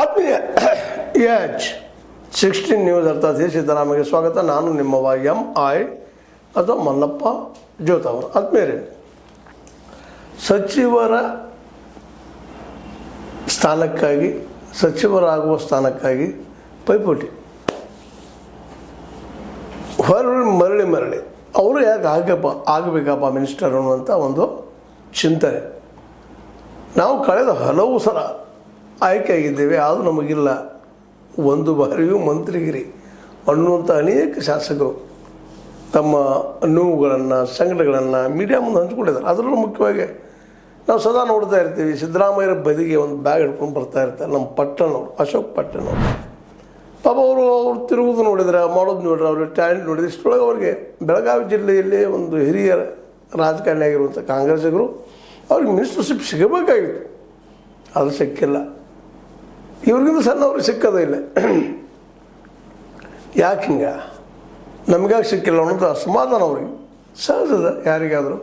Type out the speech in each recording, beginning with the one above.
ಆತ್ಮೀಯ H16 news ಅರ್ಥಾತ್ ಸಿದ್ದರಾಮಯ್ಯ ಸ್ವಾಗತ. ನಾನು ನಿಮ್ಮವ MI ಅಥವಾ ಮಲ್ಲಪ್ಪ ಜ್ಯೋತ್ ಅವರು. ಆತ್ಮೀಯರೇ, ಸಚಿವರ ಸ್ಥಾನಕ್ಕಾಗಿ ಸಚಿವರಾಗುವ ಸ್ಥಾನಕ್ಕಾಗಿ ಪೈಪೋಟಿ ಮರಳಿ ಅವರು ಯಾಕೆ ಆಗಬೇಕಪ್ಪ ಮಿನಿಸ್ಟರ್ ಅನ್ನುವಂಥ ಒಂದು ಚಿಂತನೆ. ನಾವು ಕಳೆದ ಹಲವು ಸಲ ಆಯ್ಕೆಯಾಗಿದ್ದೇವೆ, ಆದರೂ ನಮಗಿಲ್ಲ ಒಂದು ಬಾರಿಯೂ ಮಂತ್ರಿಗಿರಿ ಅನ್ನುವಂಥ ಅನೇಕ ಶಾಸಕರು ತಮ್ಮ ನೋವುಗಳನ್ನು ಸಂಕಟಗಳನ್ನು ಮೀಡಿಯಾ ಮುಂದೆ ಹಂಚ್ಕೊಂಡಿದ್ದಾರೆ. ಅದರಲ್ಲೂ ಮುಖ್ಯವಾಗಿ ನಾವು ಸದಾ ನೋಡ್ತಾ ಇರ್ತೀವಿ, ಸಿದ್ದರಾಮಯ್ಯರ ಬದಿಗೆ ಒಂದು ಬ್ಯಾಗ್ ಹಿಡ್ಕೊಂಡು ಬರ್ತಾ ಇರ್ತಾರೆ ನಮ್ಮ ಪಟ್ಟಣವರು, ಅಶೋಕ್ ಪಟ್ಟಣವರು. ಪಾಪ ಅವರು ತಿರುಗುದು ನೋಡಿದ್ರೆ, ಮಾಡೋದು ನೋಡಿದ್ರೆ, ಅವ್ರ ಟ್ಯಾಲೆಂಟ್ ನೋಡಿದ್ರೆ, ಇಷ್ಟೊಳಗೆ ಅವ್ರಿಗೆ ಬೆಳಗಾವಿ ಜಿಲ್ಲೆಯಲ್ಲಿ ಒಂದು ಹಿರಿಯ ರಾಜಕಾರಣಿ ಆಗಿರುವಂಥ ಕಾಂಗ್ರೆಸ್ಸಿಗರು ಅವ್ರಿಗೆ ಮಿನಿಸ್ಟರ್ಶಿಪ್ ಸಿಗಬೇಕಾಗಿತ್ತು, ಅದು ಸಿಕ್ಕಿಲ್ಲ. ಇವ್ರಿಗಿಂತ ಸಣ್ಣವ್ರಿಗೆ ಸಿಕ್ಕದೇ ಇಲ್ಲ. ಯಾಕೆ ಹಿಂಗೆ ನಮಗಾಗಿ ಸಿಕ್ಕಿಲ್ಲ ಅನ್ನೋದು ಅಸಮಾಧಾನ ಅವ್ರಿಗೆ ಸಹಜದ. ಯಾರಿಗಾದರೂ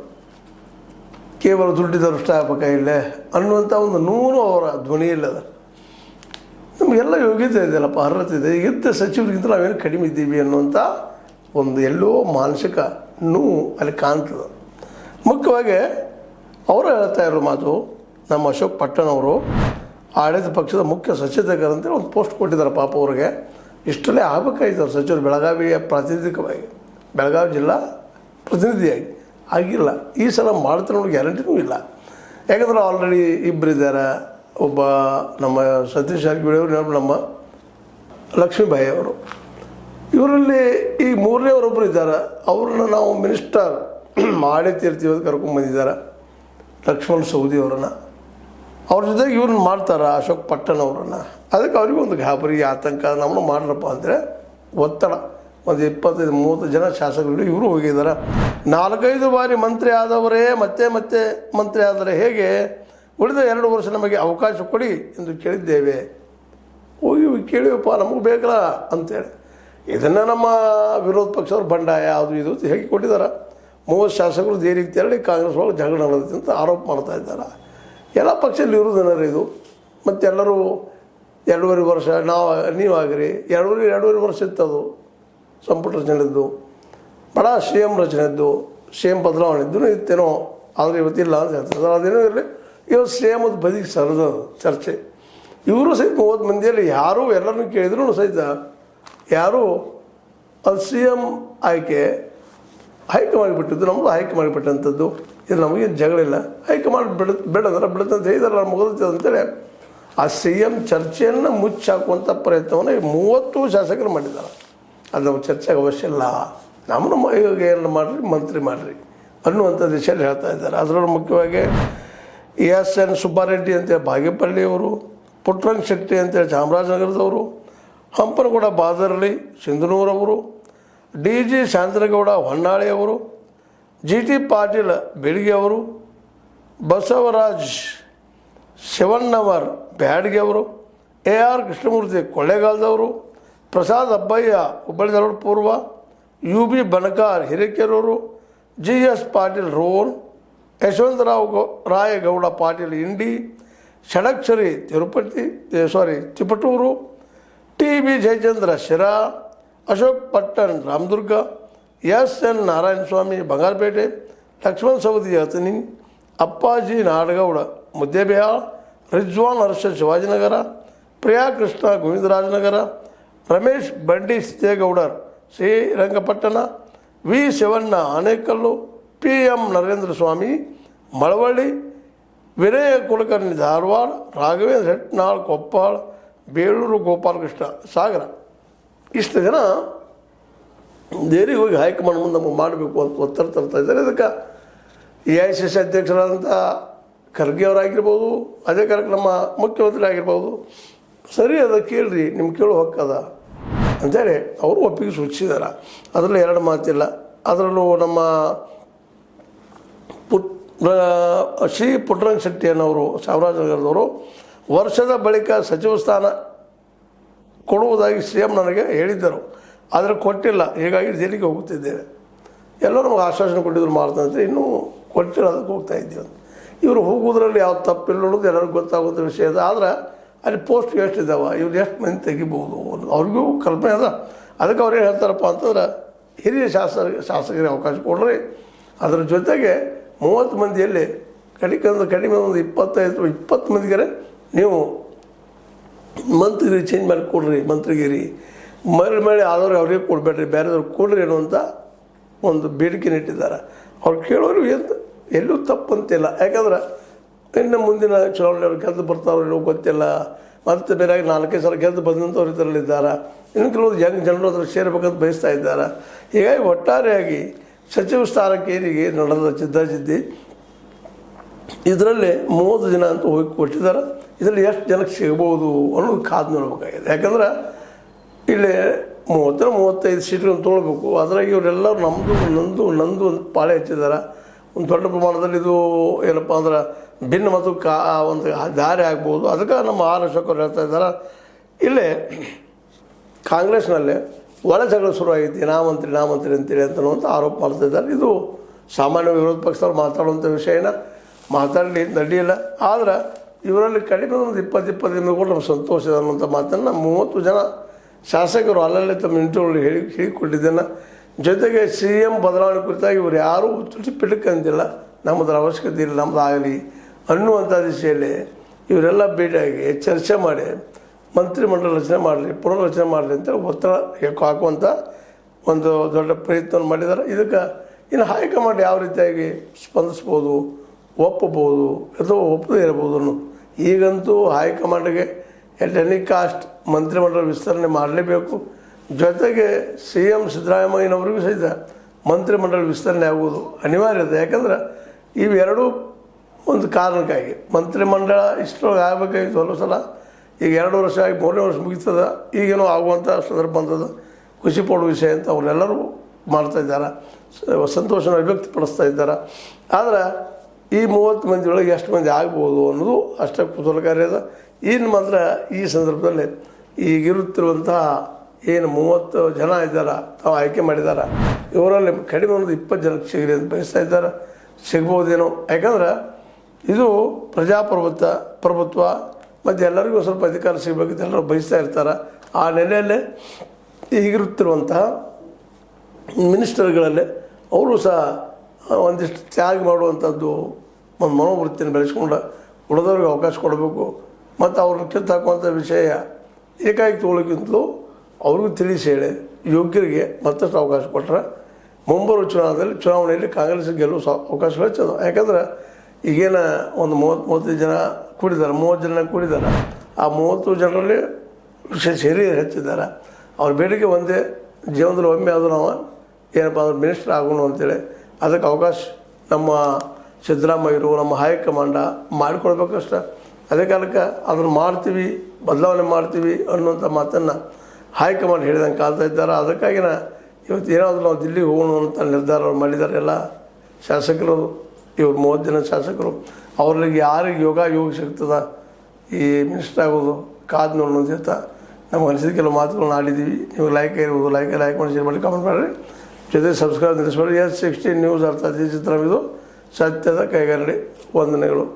ಕೇವಲ ದುಡ್ಡಿದಷ್ಟು ಆಗಬೇಕಾಗಿಲ್ಲ ಅನ್ನುವಂಥ ಒಂದು ನೂರು ಅವರ ಧ್ವನಿಯಿಲ್ಲದ. ನಮಗೆಲ್ಲ ಯೋಗ್ಯತೆ ಇದೆಯಲ್ಲಪ್ಪ, ಅರ್ಹತೆ ಇದೆ, ಇದ್ದ ಸಚಿವರಿಗಿಂತ ನಾವೇನು ಕಡಿಮೆ ಇದ್ದೀವಿ ಅನ್ನುವಂಥ ಒಂದು ಎಲ್ಲೋ ಮಾನಸಿಕ ನೋವು ಅಲ್ಲಿ ಕಾಣ್ತದೆ. ಮುಖ್ಯವಾಗಿ ಅವರು ಹೇಳ್ತಾ ಇರೋ ಮಾತು, ನಮ್ಮ ಅಶೋಕ್ ಪಟ್ಟಣವರು ಆಡಳಿತ ಪಕ್ಷದ ಮುಖ್ಯ ಸಚೇತಕರಂತೇಳಿ ಒಂದು ಪೋಸ್ಟ್ ಕೊಟ್ಟಿದ್ದಾರೆ. ಪಾಪ ಅವ್ರಿಗೆ ಇಷ್ಟಲ್ಲೇ ಆಗಬೇಕಾಯ್ತು ಅವ್ರು ಸಚಿವರು, ಬೆಳಗಾವಿಯ ಪ್ರಾತಿನಿಧಿಕವಾಗಿ, ಬೆಳಗಾವಿ ಜಿಲ್ಲಾ ಪ್ರತಿನಿಧಿಯಾಗಿ ಆಗಿಲ್ಲ. ಈ ಸಲ ಮಾಡ್ತಾರೆ ನೋಡಿ ಗ್ಯಾರಂಟಿನೂ ಇಲ್ಲ. ಯಾಕಂದ್ರೆ ಆಲ್ರೆಡಿ ಇಬ್ಬರಿದ್ದಾರೆ. ಒಬ್ಬ ನಮ್ಮ ಸತೀಶ್ ಜಾರಕಿಹೊಳಿ ಅವರು, ನಮ್ಮ ಲಕ್ಷ್ಮೀಬಾಯಿ ಅವರು. ಇವರಲ್ಲಿ ಈ ಮೂರನೇವರೊಬ್ಬರು ಇದ್ದಾರೆ. ಅವ್ರನ್ನ ನಾವು ಮಿನಿಸ್ಟರ್ ಮಾಡೇ ತೀರ್ತೀವಿ ಅಂತ ಕರ್ಕೊಂಡ್ಬಂದಿದ್ದಾರೆ, ಲಕ್ಷ್ಮಣ್ ಸವದಿ ಅವರನ್ನು. ಅವ್ರ ಜೊತೆಗೆ ಇವ್ರನ್ನ ಮಾಡ್ತಾರೆ ಅಶೋಕ್ ಪಟ್ಟಣ್ ಅವರನ್ನು. ಅದಕ್ಕೆ ಅವ್ರಿಗೂ ಒಂದು ಗಾಬರಿ, ಆತಂಕ, ನಮ್ಮನ್ನು ಮಾಡ್ರಪ್ಪ ಅಂದರೆ ಒತ್ತಡ. ಒಂದು 25-30 ಜನ ಶಾಸಕರು ಇವರು ಹೋಗಿದ್ದಾರೆ. 4-5 ಬಾರಿ ಮಂತ್ರಿ ಆದವರೇ ಮತ್ತೆ ಮಂತ್ರಿ ಆದರೆ ಹೇಗೆ, ಉಳಿದ 2 ವರ್ಷ ನಮಗೆ ಅವಕಾಶ ಕೊಡಿ ಎಂದು ಕೇಳಿದ್ದೇವೆ. ಹೋಗಿ ಕೇಳಿವಪ್ಪ, ನಮಗೆ ಬೇಕಲ್ಲ ಅಂತೇಳಿ. ಇದನ್ನು ನಮ್ಮ ವಿರೋಧ ಪಕ್ಷದವ್ರು ಬಂಡಾಯ ಅದು ಇದು ಹೇಗೆ ಕೊಟ್ಟಿದ್ದಾರೆ. 30 ಶಾಸಕರು ದೇರಿಗೆ ತೆರಳಿ ಕಾಂಗ್ರೆಸ್ ಒಳಗೆ ಜಗಳ ನಡೆದೈತೆ ಅಂತ ಆರೋಪ ಮಾಡ್ತಾ ಇದ್ದಾರೆ. ಎಲ್ಲ ಪಕ್ಷದಲ್ಲಿ ಇರೋದೇನಾರು ಇದು. ಮತ್ತೆಲ್ಲರೂ 2.5 ವರ್ಷ ನೀವಾಗಿರಿ, 2.5 ವರ್ಷ ಇತ್ತದು ಸಂಪುಟ ರಚನೆದ್ದು, ಬಡ CM ರಚನೆದ್ದು, CM ಬದಲಾವಣೆ ಇದ್ದೂ ಇತ್ತೇನೋ, ಆದರೆ ಇವತ್ತಿಲ್ಲ ಅಂತ ಹೇಳ್ತಾರೆ. ಅದೇನೋ ಇರಲಿ, ಇವತ್ತು CM ಅದು ಬದಿಗೆ ಸರಿದದು ಚರ್ಚೆ. ಇವರು ಸಹಿತ 30 ಮಂದಿಯಲ್ಲಿ ಯಾರೂ ಎಲ್ಲರನ್ನೂ ಕೇಳಿದ್ರು ಸಹಿತ ಯಾರೂ ಅದು CM ಆಯ್ಕೆ ಆಯ್ಕೆ ಮಾಡಿಬಿಟ್ಟಿದ್ದು, ನಮ್ಮದು ಆಯ್ಕೆ ಮಾಡಿಬಿಟ್ಟಂಥದ್ದು. ಇದು ನಮಗೇನು ಜಗಳಿಲ್ಲ, ಆಯ್ಕೆ ಮಾಡಿ ಬಿಡಂದ್ರೆ ಬಿಡುತ್ತಂತ ಹೇಳಿದಾರಲ್ಲ, ಮುಗಿದ ಅಂತೇಳಿ ಆ CM ಚರ್ಚೆಯನ್ನು ಮುಚ್ಚಾಕುವಂಥ ಪ್ರಯತ್ನವನ್ನು 30 ಶಾಸಕರು ಮಾಡಿದ್ದಾರೆ. ಅದು ನಾವು ಚರ್ಚೆಗೆ ಅವಶ್ಯ ಇಲ್ಲ, ನಮ್ಮನ್ನು ಏನು ಮಾಡಿರಿ, ಮಂತ್ರಿ ಮಾಡಿರಿ ಅನ್ನುವಂಥ ದಿಶೆಯಲ್ಲಿ ಹೇಳ್ತಾ ಇದ್ದಾರೆ. ಅದರಲ್ಲೂ ಮುಖ್ಯವಾಗಿ ESN ಸುಬ್ಬಾರೆಡ್ಡಿ ಅಂತೇಳಿ ಬಾಗೇಪಲ್ಲಿಯವರು, ಪುಟ್ಟರಂಗ ಶೆಟ್ಟಿ ಅಂತೇಳಿ ಚಾಮರಾಜನಗರದವರು, ಹಂಪನಗೌಡ ಬಾದರಳ್ಳಿ ಸಿಂಧನೂರವರು, DG ಶಾಂತನಗೌಡ ಹೊನ್ನಾಳಿಯವರು, GT ಪಾಟೀಲ್ ಬೆಳಗ್ಗೆ ಅವರು, ಬಸವರಾಜ್ ಶಿವಣ್ಣವರ್ ಬ್ಯಾಡ್ಗೆ ಅವರು, AR ಕೃಷ್ಣಮೂರ್ತಿ ಕೊಳ್ಳೇಗಾಲದವರು, ಪ್ರಸಾದ್ ಅಬ್ಬಯ್ಯ ಹುಬ್ಬಳ್ಳಿ ಪೂರ್ವ, UB Banakar Hirekerur, GS Patil Ron, Yashavantrao Rayagouda Patil Indi, Shadakshari Tiptur, TB Jayachandra Sira, Ashok Pattan Ramdurg, SN Narayanaswamy Bangarapet, Laxman Savadi Athani, Appaji Nadagouda Muddebihal, Rizwan ಹರ್ಷ ಶಿವಾಜಿನಗರ, ಪ್ರಿಯಾ ಕೃಷ್ಣ ಗೋವಿಂದರಾಜನಗರ, ರಮೇಶ್ ಬಂಡಿ ಸಿದ್ದೇಗೌಡರ್ ಶ್ರೀರಂಗಪಟ್ಟಣ, V ಶಿವಣ್ಣ ಆನೇಕಲ್ಲು, PM ನರೇಂದ್ರ ಸ್ವಾಮಿ ಮಳವಳ್ಳಿ, ವಿನಯ ಕುಲಕರ್ಣಿ ಧಾರವಾಡ, ರಾಘವೇಂದ್ರ ಹೆಟ್ನಾಳ್ ಕೊಪ್ಪಾಳ್, ಬೇಳೂರು ಗೋಪಾಲಕೃಷ್ಣ ಸಾಗರ. ಇಷ್ಟು ಜನ ದೇರಿಗೆ ಹೋಗಿ ಹೈಕಮಾಂಡ್ ಮುಂದೆ ನಮಗೆ ಮಾಡಬೇಕು ಅಂತ ಒತ್ತಡ ತರ್ತಾ ಇದ್ದಾರೆ. ಇದಕ್ಕೆ AICC ಅಧ್ಯಕ್ಷರಾದಂಥ ಖರ್ಗೆ ಅವರಾಗಿರ್ಬೋದು, ಅದೇ ಕಾಲಕ್ಕೆ ನಮ್ಮ ಮುಖ್ಯಮಂತ್ರಿ ಆಗಿರ್ಬೋದು, ಸರಿ ಅದ ಕೇಳ್ರಿ, ನಿಮ್ಗೆ ಕೇಳೋ ಹಕ್ಕದ ಅಂಥೇಳಿ ಅವರು ಒಪ್ಪಿಗೆ ಸೂಚಿಸಿದ್ದಾರೆ. ಅದರಲ್ಲೂ 2 ಮಾತಿಲ್ಲ. ಅದರಲ್ಲೂ ನಮ್ಮ ಶ್ರೀ ಪುಟ್ಟರಂಗ ಶೆಟ್ಟಿ ಅನ್ನೋರು ಚಾಮರಾಜನಗರದವರು ವರ್ಷದ ಬಳಿಕ ಸಚಿವ ಸ್ಥಾನ ಕೊಡುವುದಾಗಿ CM ನನಗೆ ಹೇಳಿದ್ದರು, ಆದರೆ ಕೊಟ್ಟಿಲ್ಲ. ಹೀಗಾಗಿ ಜೈಲಿಗೆ ಹೋಗುತ್ತಿದ್ದೇವೆ. ಎಲ್ಲರೂ ನಮಗೆ ಆಶ್ವಾಸನೆ ಕೊಟ್ಟಿದ್ರು ಮಾಡ್ತಾನಂತೆ, ಇನ್ನೂ ಕೊಟ್ಟಿಲ್ಲ, ಅದಕ್ಕೆ ಹೋಗ್ತಾ ಇದ್ದೀವಿ ಅಂತ. ಇವರು ಹೋಗೋದ್ರಲ್ಲಿ ಯಾವ ತಪ್ಪಿಲ್ಲ ಅನ್ನೋದು ಎಲ್ಲರಿಗೂ ಗೊತ್ತಾಗುವಂಥ ವಿಷಯ ಇದೆ. ಆದರೆ ಅಲ್ಲಿ ಪೋಸ್ಟ್ ಎಷ್ಟು ಇದ್ದಾವೆ, ಇವ್ರು ಎಷ್ಟು ಮಂದಿ ತೆಗಿಬೋದು ಅವ್ರಿಗೂ ಕಲ್ಪನೆ ಅದ. ಅದಕ್ಕೆ ಅವ್ರು ಏನು ಹೇಳ್ತಾರಪ್ಪ ಅಂತಂದ್ರೆ ಹಿರಿಯ ಶಾಸಕರಿಗೆ ಅವಕಾಶ ಕೊಡ್ರಿ, ಅದ್ರ ಜೊತೆಗೆ 30 ಮಂದಿಯಲ್ಲಿ ಕಡಿಮೆ ಒಂದು 20 ಮಂದಿಗೆ ನೀವು ಮಂತ್ರಿಗಿರಿ ಚೇಂಜ್ ಮಾಡಿ ಕೊಡ್ರಿ, ಮಂತ್ರಿಗಿರಿ ಮಳೆ ಆದವ್ರು ಅವ್ರಿಗೆ ಕೊಡಬೇಡ್ರಿ, ಬೇರೆದವ್ರು ಕೊಡ್ರಿ ಅನ್ನುವಂಥ ಒಂದು ಬೇಡಿಕೆ ಇಟ್ಟಿದ್ದಾರೆ. ಅವ್ರು ಕೇಳೋರು ಎಲ್ಲೂ ತಪ್ಪಂತಿಲ್ಲ. ಯಾಕಂದ್ರೆ ಇನ್ನು ಮುಂದಿನ ಚುನಾವಣೆ ಅವ್ರು ಗೆದ್ದು ಬರ್ತಾರೋ ಗೊತ್ತಿಲ್ಲ, ಮತ್ತು ಬೇರೆ 4-5 ಸಲ ಗೆದ್ದು ಬಂದಂಥವ್ರು ಇದರಲ್ಲಿದ್ದಾರೆ. ಇನ್ನು ಕೆಲವರು ಜನರು ಅದ್ರ ಸೇರ್ಬೇಕಂತ ಬಯಸ್ತಾ ಇದ್ದಾರೆ. ಹೀಗಾಗಿ ಒಟ್ಟಾರೆಯಾಗಿ ಸಚಿವ ಸ್ಥಾನಕ್ಕೆ ಏನಿಗೆ ನಡೆದ ಜಿದ್ದಾಜಿದ್ದಿ ಇದರಲ್ಲಿ 30 ಜನ ಅಂತ ಹೋಗಿ ಕೊಟ್ಟಿದ್ದಾರೆ. ಇದರಲ್ಲಿ ಎಷ್ಟು ಜನಕ್ಕೆ ಸಿಗ್ಬೋದು ಅನ್ನೋದು ಕಾದು ನೋಡ್ಬೇಕಾಗಿದೆ. ಯಾಕಂದ್ರೆ ಇಲ್ಲಿ 30-35 ಸೀಟ್ಗಳನ್ನು ತೊಗೊಳ್ಬೇಕು. ಅದ್ರಾಗ ಇವರೆಲ್ಲರೂ ನಂದು ಒಂದು ಪಾಳೆ ಹಚ್ಚಿದ್ದಾರೆ. ಒಂದು ದೊಡ್ಡ ಪ್ರಮಾಣದಲ್ಲಿ ಇದು ಏನಪ್ಪ ಅಂದ್ರೆ ಭಿನ್ನ ಮತ್ತು ಒಂದು ದಾರಿ ಆಗ್ಬೋದು. ಅದಕ್ಕೆ ನಮ್ಮ ಆಲೋಚಕರು ಹೇಳ್ತಾ ಇದ್ದಾರೆ, ಇಲ್ಲೇ ಕಾಂಗ್ರೆಸ್ನಲ್ಲಿ ಒಳ ಜಗಳ ಶುರುವಾಗೈತಿ, ನಾ ಮಂತ್ರಿ ಅಂತೇಳಿ ಅಂತನ್ನುವಂಥ ಆರೋಪ ಮಾಡ್ತಾಯಿದ್ದಾರೆ. ಇದು ಸಾಮಾನ್ಯ ವಿರೋಧ ಪಕ್ಷದವ್ರು ಮಾತಾಡುವಂಥ ವಿಷಯನ ಮಾತಾಡಲಿ ನಡೆಯಿಲ್ಲ. ಆದ್ರೆ ಇವರಲ್ಲಿ ಕಡಿಮೆ ಒಂದು 20-25 ಕೂಡ ನಮ್ಗೆ ಸಂತೋಷ ಇದೆ ಅನ್ನುವಂಥ ಮಾತನ್ನು 30 ಜನ ಶಾಸಕರು ಅಲ್ಲಲ್ಲೇ ತಮ್ಮ ಇಂಟರ್ವ್ಯೂಲ್ಲಿ ಹೇಳಿಕೊಟ್ಟಿದ್ದೇನೆ. ಜೊತೆಗೆ CM ಬದಲಾವಣೆ ಕುರಿತಾಗಿ ಇವರು ಯಾರೂ ತುಟಿಪಿಟಕ್ಕೆ ಅಂತಿಲ್ಲ, ನಮ್ಮದ್ರ ಅವಶ್ಯಕತೆ ಇಲ್ಲ, ನಮ್ಮದು ಆಗಲಿ ಅನ್ನುವಂಥ ದಿಶೆಯಲ್ಲಿ ಇವರೆಲ್ಲ ಭೇಟಿಯಾಗಿ ಚರ್ಚೆ ಮಾಡಿ ಮಂತ್ರಿಮಂಡಲ ರಚನೆ ಮಾಡಲಿ, ಪುನರ್ರಚನೆ ಮಾಡಲಿ ಅಂತೇಳಿ ಒತ್ತಡ ಹಾಕುವಂಥ ಒಂದು ದೊಡ್ಡ ಪ್ರಯತ್ನ ಮಾಡಿದ್ದಾರೆ. ಇದಕ್ಕೆ ಇನ್ನು ಹೈಕಮಾಂಡ್ ಯಾವ ರೀತಿಯಾಗಿ ಸ್ಪಂದಿಸ್ಬೋದು, ಒಪ್ಪಬೋದು ಅಥವಾ ಒಪ್ಪದೇ ಇರ್ಬೋದು ಅನ್ನೋದು. ಈಗಂತೂ ಹೈಕಮಾಂಡ್ಗೆ ಎಟ್ ಎನಿ ಕಾಸ್ಟ್ ಮಂತ್ರಿಮಂಡಲ ವಿಸ್ತರಣೆ ಮಾಡಲೇಬೇಕು. ಜೊತೆಗೆ CM ಸಿದ್ದರಾಮಯ್ಯನವರಿಗೂ ಸಹಿತ ಮಂತ್ರಿಮಂಡಲ ವಿಸ್ತರಣೆ ಆಗುವುದು ಅನಿವಾರ್ಯತೆ. ಯಾಕಂದ್ರೆ ಇವೆರಡೂ ಒಂದು ಕಾರಣಕ್ಕಾಗಿ ಮಂತ್ರಿಮಂಡಲ ಇಷ್ಟರೊಳಗೆ ಆಗಬೇಕಾಗಿತ್ತು. ಹಲವು ಸಲ ಈಗ 2 ವರ್ಷ ಆಗಿ 3ನೇ ವರ್ಷ ಮುಗಿತದ, ಈಗೇನೋ ಆಗುವಂಥ ಸಂದರ್ಭ ಬಂದದ, ಖುಷಿ ಪಡುವ ವಿಷಯ ಅಂತ ಅವರೆಲ್ಲರೂ ಮಾಡ್ತಾಯಿದ್ದಾರೆ, ಸಂತೋಷನ ವ್ಯಕ್ತಪಡಿಸ್ತಾ ಇದ್ದಾರೆ. ಆದರೆ ಈ 30 ಮಂದಿ ಒಳಗೆ ಎಷ್ಟು ಮಂದಿ ಆಗ್ಬೋದು ಅನ್ನೋದು ಅಷ್ಟೇ ಕುತೂಹಲಕಾರಿ ಅದ. ಇನ್ನು ಮಾತ್ರ ಈ ಸಂದರ್ಭದಲ್ಲಿ ಈಗಿರುತ್ತಿರುವಂತಹ ಏನು 30 ಜನ ಇದ್ದಾರೆ ತಾವು ಆಯ್ಕೆ ಮಾಡಿದ್ದಾರೆ, ಇವರಲ್ಲಿ ಕಡಿಮೆ ಒಂದು 20 ಜನಕ್ಕೆ ಸಿಗಲಿ ಅಂತ ಬಯಸ್ತಾ ಇದ್ದಾರೆ. ಸಿಗ್ಬೋದೇನೋ, ಯಾಕಂದ್ರೆ ಇದು ಪ್ರಭುತ್ವ ಮತ್ತು ಎಲ್ಲರಿಗೂ ಸ್ವಲ್ಪ ಅಧಿಕಾರ ಸಿಗಬೇಕಂತ ಎಲ್ಲರೂ ಬಯಸ್ತಾ ಇರ್ತಾರೆ. ಆ ನೆಲೆಯಲ್ಲೇ ಈಗಿರುತ್ತಿರುವಂತಹ ಮಿನಿಸ್ಟರ್ಗಳಲ್ಲಿ ಅವರು ಸಹ ಒಂದಿಷ್ಟು ತ್ಯಾಗ ಮಾಡುವಂಥದ್ದು ಒಂದು ಮನೋವೃತ್ತಿಯನ್ನು ಬೆಳೆಸ್ಕೊಂಡು ಉಳಿದವ್ರಿಗೆ ಅವಕಾಶ ಕೊಡಬೇಕು. ಮತ್ತು ಅವ್ರನ್ನ ಕಿತ್ತು ಹಾಕುವಂಥ ವಿಷಯ ಏಕಾಗಿ ತೊಗೊಳಕ್ಕಿಂತಲೂ ಅವ್ರಿಗೂ ತಿಳಿಸಿ ಹೇಳಿ ಯೋಗ್ಯರಿಗೆ ಮತ್ತಷ್ಟು ಅವಕಾಶ ಕೊಟ್ಟರೆ ಮುಂಬರುವ ಚುನಾವಣೆಯಲ್ಲಿ ಕಾಂಗ್ರೆಸ್ಗೆ ಗೆಲ್ಲುವ ಅವಕಾಶ ಹೆಚ್ಚದ. ಯಾಕಂದ್ರೆ ಈಗೇನು ಒಂದು 30 ಜನ ಕೂಡಿದ್ದಾರೆ, 30 ಜನ ಕೂಡಿದ್ದಾರೆ. ಆ 30 ಜನರಲ್ಲಿ ಹಿರಿಯರು ಹೆಚ್ಚಿದ್ದಾರೆ. ಅವ್ರ ಬೇಡಿಕೆ ಒಂದೇ, ಜೀವನದಲ್ಲಿ ಒಮ್ಮೆ ಅದು ನಾವು ಏನಪ್ಪ ಅಂದ್ರೆ ಮಿನಿಸ್ಟರ್ ಆಗೋಣ ಅಂತೇಳಿ. ಅದಕ್ಕೆ ಅವಕಾಶ ನಮ್ಮ ಸಿದ್ದರಾಮಯ್ಯರು, ನಮ್ಮ ಹೈಕಮಾಂಡ ಮಾಡಿಕೊಡ್ಬೇಕಷ್ಟೆ. ಅದೇ ಕಾಲಕ್ಕೆ ಅದನ್ನು ಮಾಡ್ತೀವಿ, ಬದಲಾವಣೆ ಮಾಡ್ತೀವಿ ಅನ್ನುವಂಥ ಮಾತನ್ನು ಹೈಕಮಾಂಡ್ ಹೇಳಿದಂಗೆ ಕಾಲ್ತಾ ಇದ್ದಾರೆ. ಅದಕ್ಕಾಗಿನ ಇವತ್ತು ಏನಾದರೂ ನಾವು ದಿಲ್ಲಿಗೆ ಹೋಗೋಣ ಅಂತ ನಿರ್ಧಾರ ಅವ್ರು ಮಾಡಿದ್ದಾರೆ. ಎಲ್ಲ ಶಾಸಕರು, ಇವ್ರು 30 ಜನ ಶಾಸಕರು, ಅವ್ರಿಗೆ ಯಾರಿಗೆ ಯೋಗ ಸಿಗ್ತದ ಈ ಮಿನಿಸ್ಟರ್ ಆಗೋದು ಕಾದು ನೋಡೋದು ಅಂತ ನಮ್ಗೆ ಅನಿಸಿದ ಕೆಲವು ಮಾತುಗಳನ್ನ ಆಡಿದ್ದೀವಿ. ನೀವು ಲೈಕ್ ಇರ್ಬೋದು, ಲೈಕ್ ಮಾಡಿ, ಶೇರ್ ಮಾಡಿ, ಕಮೆಂಟ್ ಮಾಡಿರಿ. ಜೊತೆ ಸಬ್ಸ್ಕ್ರೈಬ್ ನಿಲ್ಲಿಸ್ಬೇಡಿ. S16 ನ್ಯೂಸ್ ಅರ್ಥಾತ್ ಈ ಚಿತ್ರವಿದು ಸತ್ಯದ ಕೈಗನ್ನಡಿ. ವಂದನೆಗಳು.